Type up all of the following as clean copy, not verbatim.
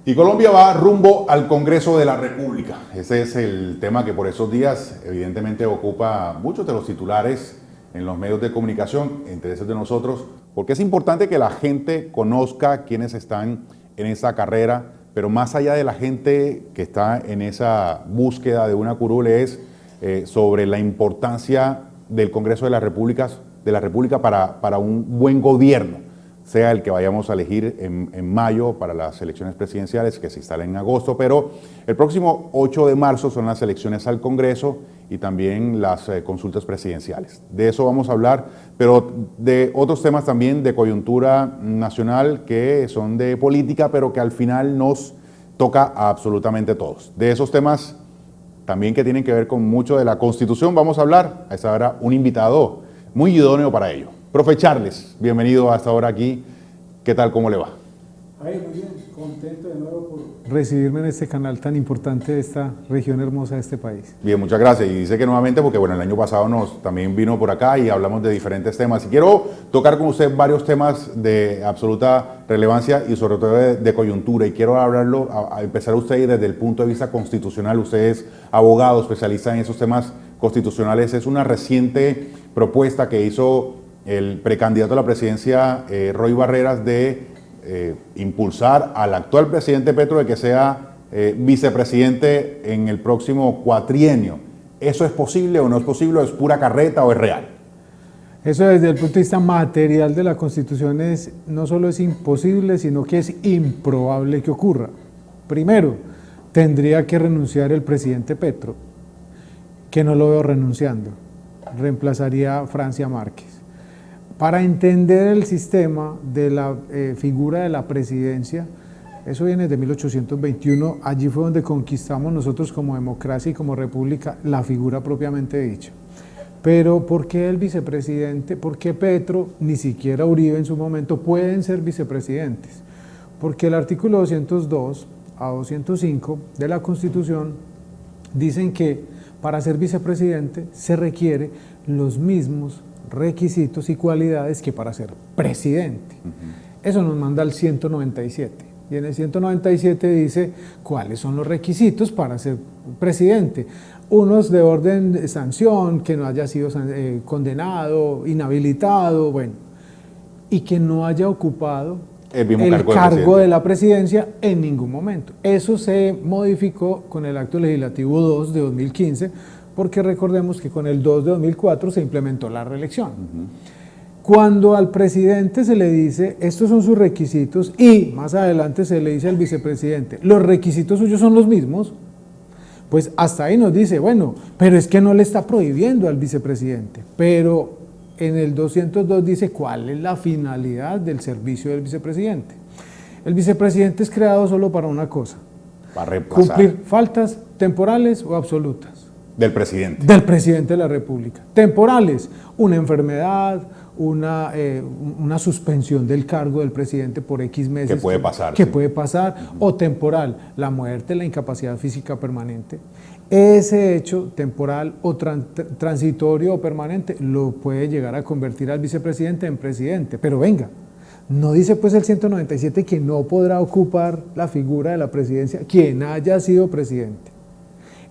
Y Colombia va rumbo al Congreso de la República. Ese es el tema que por esos días evidentemente ocupa muchos de los titulares en los medios de comunicación, entre esos de nosotros, porque es importante que la gente conozca quiénes están en esa carrera, pero más allá de la gente que está en esa búsqueda de una curul es sobre la importancia del Congreso de la República para un buen gobierno, sea el que vayamos a elegir en mayo para las elecciones presidenciales que se instalan en agosto, pero el próximo 8 de marzo son las elecciones al Congreso y también las consultas presidenciales. De eso vamos a hablar, pero de otros temas también de coyuntura nacional que son de política, pero que al final nos toca a absolutamente todos. De esos temas también que tienen que ver con mucho de la Constitución vamos a hablar. A esta hora un invitado muy idóneo para ello. Profe Charles, bienvenido hasta ahora aquí. ¿Qué tal? ¿Cómo le va? Ay, muy bien, contento de nuevo por recibirme en este canal tan importante de esta región hermosa de este país. Bien, muchas gracias. Y dice que nuevamente porque bueno, el año pasado también vino por acá y hablamos de diferentes temas. Y quiero tocar con usted varios temas de absoluta relevancia y sobre todo de coyuntura. Y quiero hablarlo, a empezar usted desde el punto de vista constitucional. Usted es abogado, especialista en esos temas constitucionales. Es una reciente propuesta que hizo el precandidato a la presidencia, Roy Barreras, de impulsar al actual presidente Petro de que sea vicepresidente en el próximo cuatrienio. ¿Eso es posible o no es posible? ¿O es pura carreta o es real? Eso desde el punto de vista material de la Constitución no solo es imposible, sino que es improbable que ocurra. Primero, tendría que renunciar el presidente Petro, que no lo veo renunciando. Reemplazaría a Francia Márquez. Para entender el sistema de la figura de la presidencia, eso viene de 1821, allí fue donde conquistamos nosotros como democracia y como república la figura propiamente dicha. Pero ¿por qué el vicepresidente? ¿Por qué Petro, ni siquiera Uribe en su momento, pueden ser vicepresidentes? Porque el artículo 202 a 205 de la Constitución dicen que para ser vicepresidente se requiere los mismos requisitos y cualidades que para ser presidente. Eso nos manda al 197. Y en el 197 dice cuáles son los requisitos para ser presidente. Unos de orden de sanción, que no haya sido condenado, inhabilitado, bueno, y que no haya ocupado el cargo de la presidencia en ningún momento. Eso se modificó con el Acto Legislativo 2 de 2015, porque recordemos que con el 2 de 2004 se implementó la reelección. Cuando al presidente se le dice, estos son sus requisitos, y más adelante se le dice al vicepresidente, los requisitos suyos son los mismos, pues hasta ahí nos dice, bueno, pero es que no le está prohibiendo al vicepresidente, pero en el 202 dice cuál es la finalidad del servicio del vicepresidente. El vicepresidente es creado solo para una cosa, para reemplazar, cumplir faltas temporales o absolutas. Del presidente. Del presidente de la República. Temporales, una enfermedad, una suspensión del cargo del presidente por X meses. Que puede pasar. Que sí. Puede pasar, o temporal, la muerte, la incapacidad física permanente. Ese hecho temporal o transitorio o permanente lo puede llegar a convertir al vicepresidente en presidente. Pero venga, no dice pues el 197 que no podrá ocupar la figura de la presidencia quien haya sido presidente.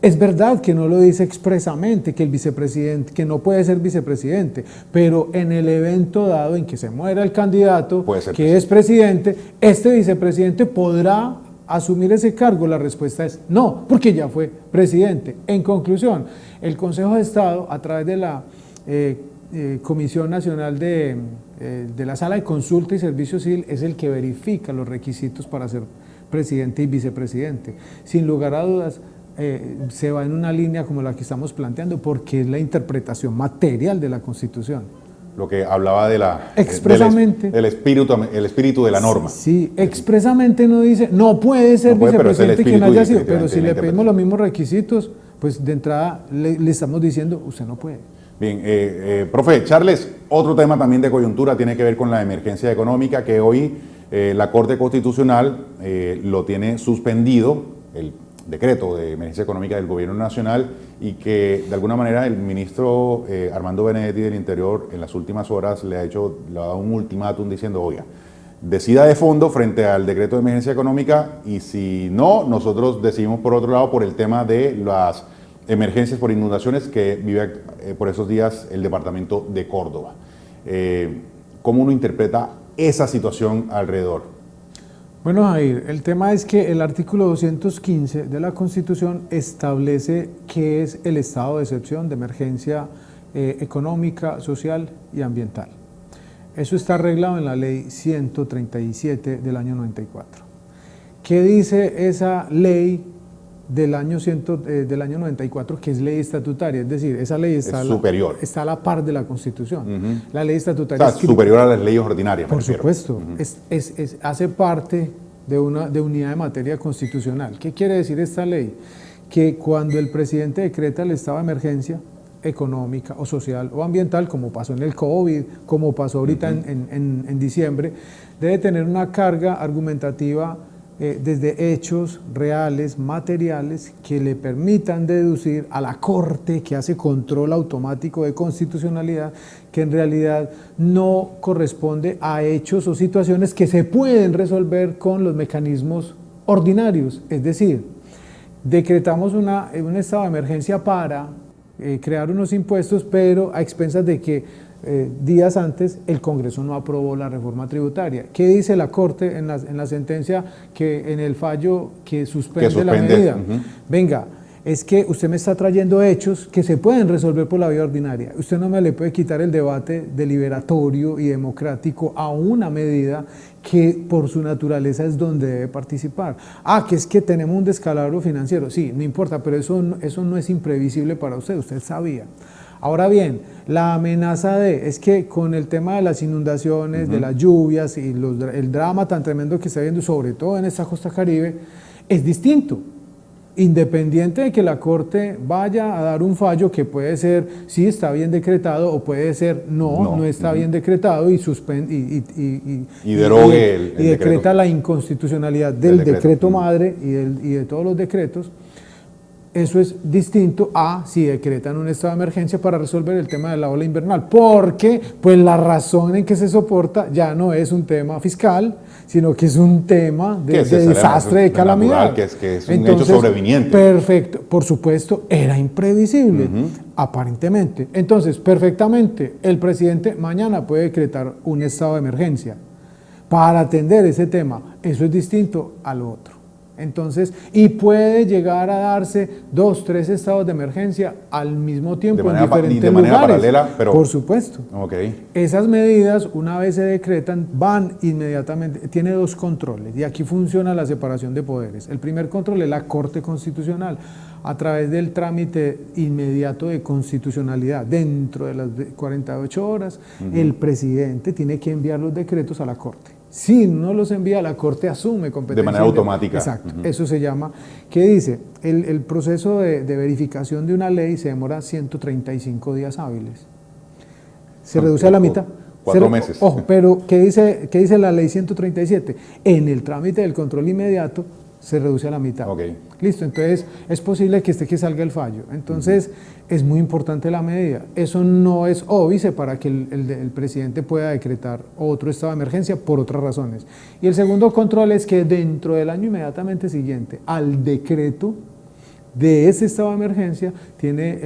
Es verdad que no lo dice expresamente, que el vicepresidente, que no puede ser vicepresidente, pero en el evento dado en que se muera el candidato que es presidente, este vicepresidente podrá asumir ese cargo. La respuesta es no, porque ya fue presidente. En conclusión, el Consejo de Estado, a través de la Comisión Nacional de la Sala de Consulta y Servicio Civil, es el que verifica los requisitos para ser presidente y vicepresidente. Sin lugar a dudas, se va en una línea como la que estamos planteando, porque es la interpretación material de la Constitución. Lo que hablaba de expresamente, el espíritu de la norma. Sí, expresamente no dice, no puede ser vicepresidente quien haya sido, pero si le pedimos los mismos requisitos, pues de entrada le estamos diciendo, usted no puede. Bien, profe Charles, otro tema también de coyuntura tiene que ver con la emergencia económica, que hoy la Corte Constitucional lo tiene suspendido, el decreto de emergencia económica del Gobierno Nacional, y que de alguna manera el ministro Armando Benedetti del Interior en las últimas horas le ha dado un ultimátum diciendo, oiga, decida de fondo frente al decreto de emergencia económica, y si no, nosotros decidimos por otro lado por el tema de las emergencias por inundaciones que vive por esos días el departamento de Córdoba. ¿Cómo uno interpreta esa situación alrededor? Bueno, Jair, el tema es que el artículo 215 de la Constitución establece qué es el estado de excepción, de emergencia económica, social y ambiental. Eso está arreglado en la ley 137 del año 94. ¿Qué dice esa ley del año 94, que es ley estatutaria? Es decir, esa ley está, superior. Está a la par de la Constitución. La ley estautaria, o sea, superior a las leyes ordinarias. Por supuesto, hace parte de unidad de materia constitucional. ¿Qué quiere decir esta ley? Que cuando el presidente decreta el estado de emergencia económica o social o ambiental, como pasó en el COVID, como pasó ahorita en diciembre, debe tener una carga argumentativa desde hechos reales, materiales, que le permitan deducir a la Corte, que hace control automático de constitucionalidad, que en realidad no corresponde a hechos o situaciones que se pueden resolver con los mecanismos ordinarios. Es decir, decretamos un estado de emergencia para crear unos impuestos, pero a expensas de que días antes el Congreso no aprobó la reforma tributaria. ¿Qué dice la Corte en la sentencia, en el fallo que suspende la medida? Venga, es que usted me está trayendo hechos que se pueden resolver por la vía ordinaria. Usted no me le puede quitar el debate deliberatorio y democrático a una medida que por su naturaleza es donde debe participar. Que es que tenemos un descalabro financiero. Sí, no importa, pero eso no es imprevisible para usted sabía. Ahora bien, la amenaza es que con el tema de las inundaciones, de las lluvias y el drama tan tremendo que está viendo, sobre todo en esta costa caribe, es distinto. Independiente de que la Corte vaya a dar un fallo que puede ser sí está bien decretado o puede ser no está bien decretado y derogue el decreta decreto. La inconstitucionalidad del decreto madre y de todos los decretos. Eso es distinto a si decretan un estado de emergencia para resolver el tema de la ola invernal, porque pues la razón en que se soporta ya no es un tema fiscal, sino que es un tema de desastre, de calamidad. Natural, que es un hecho sobreviniente. Perfecto, por supuesto, era imprevisible, aparentemente. Entonces, perfectamente, el presidente mañana puede decretar un estado de emergencia para atender ese tema. Eso es distinto a lo otro. Entonces, y puede llegar a darse 2, 3 estados de emergencia al mismo tiempo en diferentes lugares. De manera paralela, pero... Por supuesto. Okay. Esas medidas, una vez se decretan, van inmediatamente, tiene 2 controles, y aquí funciona la separación de poderes. El primer control es la Corte Constitucional, a través del trámite inmediato de constitucionalidad. Dentro de las 48 horas, el presidente tiene que enviar los decretos a la Corte. Si no los envía, la Corte asume competencia. De manera automática. Exacto, eso se llama. ¿Qué dice? El proceso de verificación de una ley se demora 135 días hábiles. Se reduce a la mitad. 4 meses. Ojo, pero ¿qué dice la ley 137? En el trámite del control inmediato se reduce a la mitad. Okay. Listo, entonces es posible que salga el fallo. Entonces es muy importante la medida. Eso no es óbice para que el presidente pueda decretar otro estado de emergencia por otras razones. Y el segundo control es que dentro del año inmediatamente siguiente al decreto de ese estado de emergencia, tiene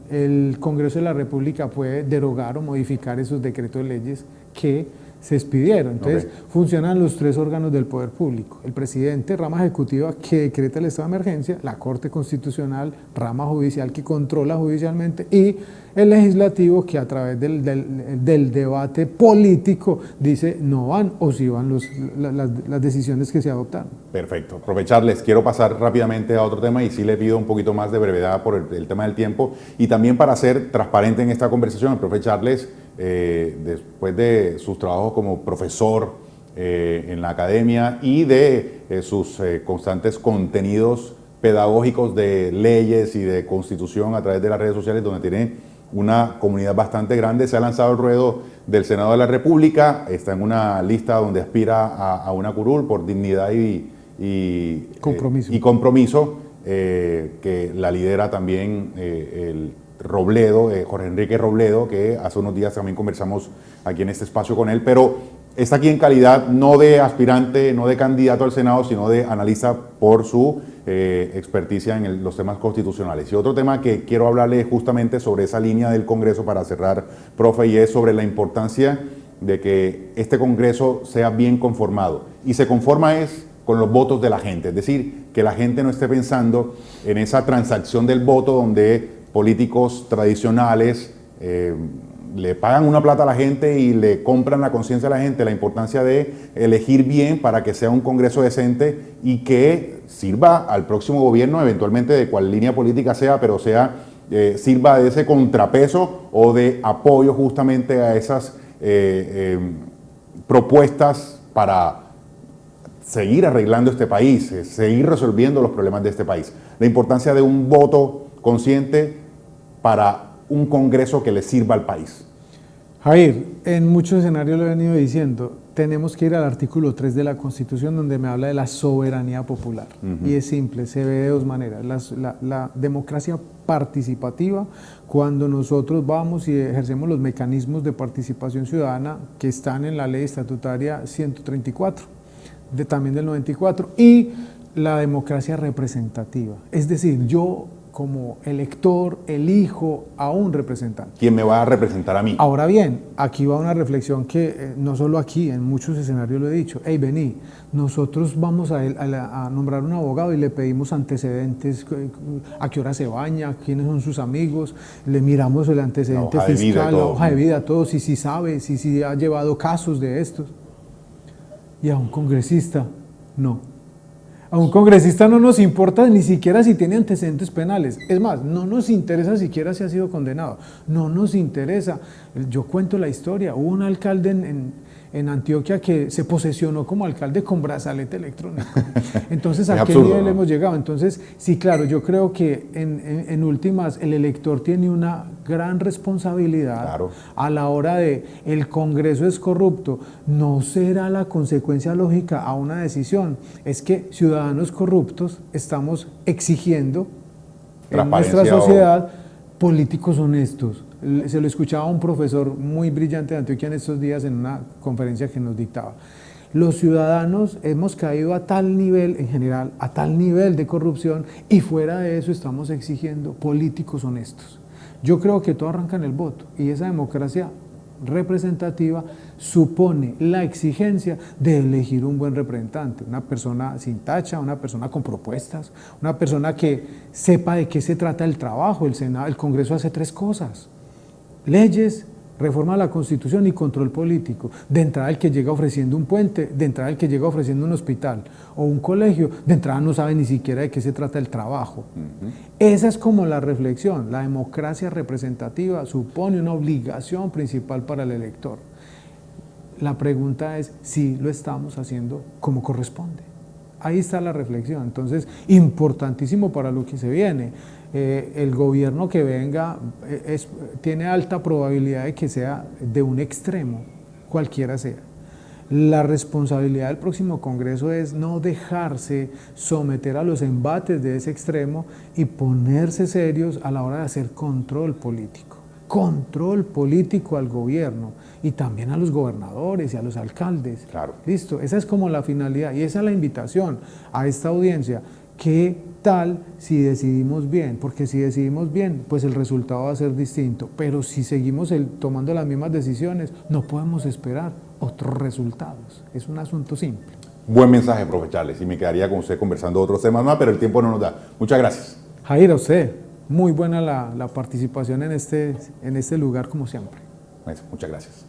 el Congreso de la República puede derogar o modificar esos decretos de leyes que se expidieron. Entonces, funcionan los 3 órganos del poder público: el presidente, rama ejecutiva, que decreta el estado de emergencia; la Corte Constitucional, rama judicial, que controla judicialmente; y el legislativo, que a través del debate político dice no van o sí van las decisiones que se adoptaron. Perfecto. Aprovecharles, quiero pasar rápidamente a otro tema y sí le pido un poquito más de brevedad por el tema del tiempo, y también para ser transparente en esta conversación, aprovecharles después de sus trabajos como profesor en la academia y de sus constantes contenidos pedagógicos de leyes y de constitución a través de las redes sociales, donde tiene una comunidad bastante grande. Se ha lanzado el ruedo del Senado de la República, está en una lista donde aspira a una curul por dignidad y compromiso, que la lidera también el Robledo, Jorge Enrique Robledo, que hace unos días también conversamos aquí en este espacio con él. Pero está aquí en calidad no de aspirante, no de candidato al Senado, sino de analista por su experticia en los temas constitucionales. Y otro tema que quiero hablarle justamente sobre esa línea del Congreso para cerrar, profe, y es sobre la importancia de que este Congreso sea bien conformado. Y se conforma es con los votos de la gente, es decir, que la gente no esté pensando en esa transacción del voto donde políticos tradicionales le pagan una plata a la gente y le compran la conciencia a la gente. La importancia de elegir bien para que sea un Congreso decente y que sirva al próximo gobierno, eventualmente de cual línea política sea, pero sirva de ese contrapeso o de apoyo justamente a esas propuestas para seguir arreglando este país, seguir resolviendo los problemas de este país. La importancia de un voto consciente para un Congreso que le sirva al país. Jair, en muchos escenarios lo he venido diciendo, tenemos que ir al artículo 3 de la Constitución donde me habla de la soberanía popular. Y es simple, se ve de dos maneras. La democracia participativa, cuando nosotros vamos y ejercemos los mecanismos de participación ciudadana que están en la ley estatutaria 134, también del 94, y la democracia representativa. Es decir, yo como elector elijo a un representante. ¿Quién me va a representar a mí? Ahora bien, aquí va una reflexión que no solo aquí, en muchos escenarios lo he dicho. Hey, vení, nosotros vamos a nombrar un abogado y le pedimos antecedentes, a qué hora se baña, quiénes son sus amigos, le miramos el antecedente fiscal, la hoja de vida, todo, si sabe, si ha llevado casos de estos. Y a un congresista, no. A un congresista no nos importa ni siquiera si tiene antecedentes penales. Es más, no nos interesa siquiera si ha sido condenado. No nos interesa. Yo cuento la historia. Hubo un alcalde en Antioquia que se posesionó como alcalde con brazalete electrónico. Entonces, ¿a qué nivel hemos llegado? Entonces, sí, claro, yo creo que en últimas el elector tiene una gran responsabilidad a la hora de el Congreso es corrupto. No será la consecuencia lógica a una decisión. Es que ciudadanos corruptos estamos exigiendo en nuestra sociedad políticos honestos. Se lo escuchaba a un profesor muy brillante de Antioquia en estos días en una conferencia que nos dictaba. Los ciudadanos hemos caído a tal nivel, en general, a tal nivel de corrupción y fuera de eso estamos exigiendo políticos honestos. Yo creo que todo arranca en el voto y esa democracia representativa supone la exigencia de elegir un buen representante, una persona sin tacha, una persona con propuestas, una persona que sepa de qué se trata el trabajo. El Congreso hace tres cosas: leyes, reforma a la Constitución y control político. De entrada el que llega ofreciendo un puente, de entrada el que llega ofreciendo un hospital o un colegio, de entrada no sabe ni siquiera de qué se trata el trabajo. Esa es como la reflexión. La democracia representativa supone una obligación principal para el elector. La pregunta es si lo estamos haciendo como corresponde. Ahí está la reflexión. Entonces, importantísimo para lo que se viene. El gobierno que venga tiene alta probabilidad de que sea de un extremo, cualquiera sea. La responsabilidad del próximo Congreso es no dejarse someter a los embates de ese extremo y ponerse serios a la hora de hacer control político. Control político al gobierno y también a los gobernadores y a los alcaldes. Claro. Listo, esa es como la finalidad y esa es la invitación a esta audiencia. ¿Qué tal si decidimos bien? Porque si decidimos bien, pues el resultado va a ser distinto. Pero si seguimos tomando las mismas decisiones, no podemos esperar otros resultados. Es un asunto simple. Buen mensaje, profe Charles, y me quedaría con usted conversando otros temas más, pero el tiempo no nos da. Muchas gracias. Jair, a usted. Muy buena la participación en este lugar, como siempre. Muchas gracias.